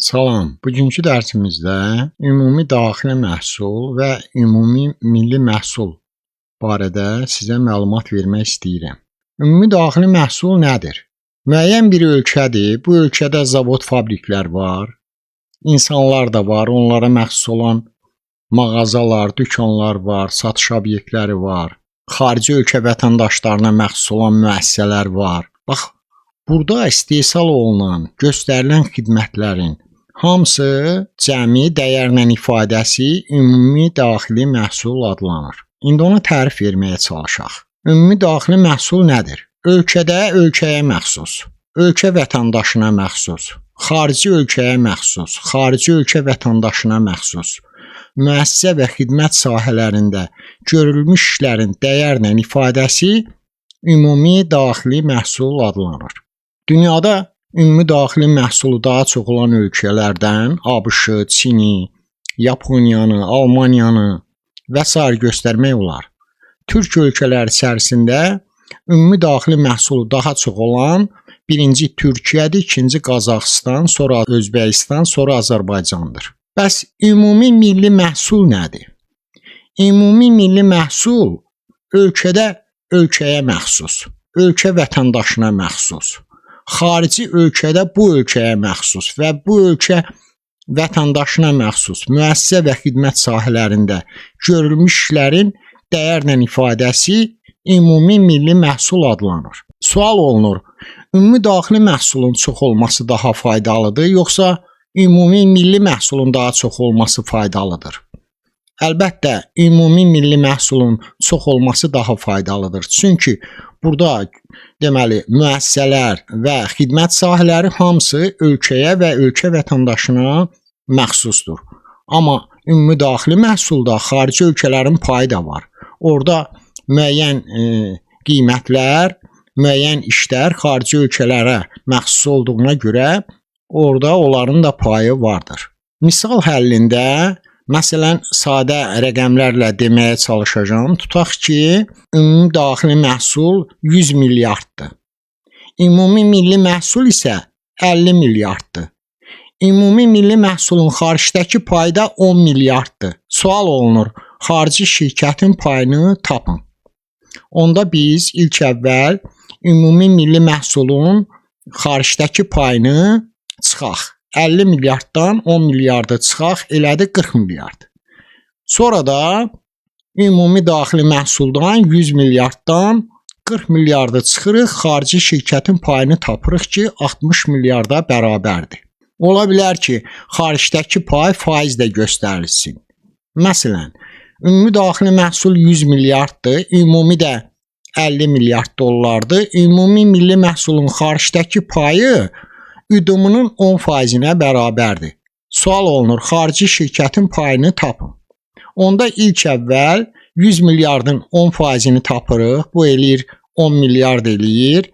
Salam, bugünkü dərsimizdə ümumi daxili məhsul və ümumi milli məhsul barədə sizə məlumat vermək istəyirəm. Ümumi daxili məhsul nədir? Müəyyən bir ölkədir, bu ölkədə zavod, fabriklər var, insanlar da var, onlara məxsus olan mağazalar, dükanlar var, satış obyektləri var, xarici ölkə vətəndaşlarına məxsus olan müəssisələr var. Bax, burada istehsal olunan, göstərilən xidmətlərin hamısı cəmi dəyərlə ifadəsi ümumi daxili məhsul adlanır. İndi ona tərif verməyə çalışaq. Ümumi daxili məhsul nədir? Ölkədə ölkəyə məxsus, ölkə vətəndaşına məxsus, xarici ölkəyə məxsus, xarici ölkə vətəndaşına məxsus, müəssisə və xidmət sahələrində görülmüş işlərin dəyərlə ifadəsi ümumi daxili məhsul adlanır. Dünyada ümumi daxili məhsulu daha çox olan ölkələrdən ABŞ-ı, Çini, Yaponiyanı, Almaniyanı və s. göstərmək olar. Türk ölkələri içərisində ümumi daxili məhsulu daha çox olan birinci Türkiyədir, ikinci Qazaxıstan, sonra Özbəkistan, sonra Azərbaycandır. Bəs ümumi milli məhsul nədir? Ümumi milli məhsul ölkədə ölkəyə məxsus, ölkə vətəndaşına məxsus, xarici ölkədə bu ölkəyə məxsus və bu ölkə vətəndaşına məxsus müəssisə və xidmət sahələrində görülmüş işlərin dəyərlə ifadəsi ümumi milli məhsul adlanır. Sual olunur, ümumi daxili məhsulun çox olması daha faydalıdır, yoxsa ümumi milli məhsulun daha çox olması faydalıdır? Əlbəttə, ümumi milli məhsulun çox olması daha faydalıdır. Çünki burada deməli müəssisələr və xidmət sahələri hamısı ölkəyə və ölkə vətəndaşına məxsusdur. Amma ümumi daxili məhsulda xarici ölkələrin payı da var. Orada müəyyən qiymətlər, müəyyən işlər xarici ölkələrə məxsus olduğuna görə orada onların da payı vardır. Misal həllində məsələn, sadə rəqəmlərlə deməyə çalışacağım. Tutaq ki, ümumi daxili məhsul 100 milyarddır. Ümumi milli məhsul isə 50 milyarddır. Ümumi milli məhsulun xaricdəki payı da 10 milyarddır. Sual olunur, xarici şirkətin payını tapın. Onda biz ilk əvvəl ümumi milli məhsulun xaricdəki payını çıxaq. 50 milyarddan 10 milyardı çıxaq, elədi 40 milyard. Sonra da ümumi daxili məhsuldan 100 milyarddan 40 milyardı çıxırıq, xarici şirkətin payını tapırıq ki, 60 milyarda bərabərdir. Ola bilər ki, xaricdəki pay faizlə göstərilsin. Məsələn, ümumi daxili məhsul 100 milyarddır, ümumi də 50 milyard dollardır. Ümumi milli məhsulun xaricdəki payı üdumunun 10%-nə bərabərdir. Sual olunur, xarici şirkətin payını tapın. Onda ilk əvvəl 100 milyardın 10%-ni tapırıq, bu eləyir 10 milyard eləyir.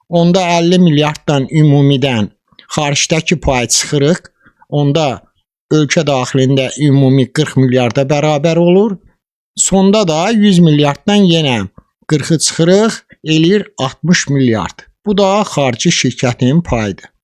Onda 50 milyarddan ümumidən xaricdəki pay çıxırıq, onda ölkə daxilində ümumi 40 milyarda bərabər olur. Sonda da 100 milyarddan yenə 40-ı çıxırıq, eləyir 60 milyard. Bu da xarici şirkətin payıdır.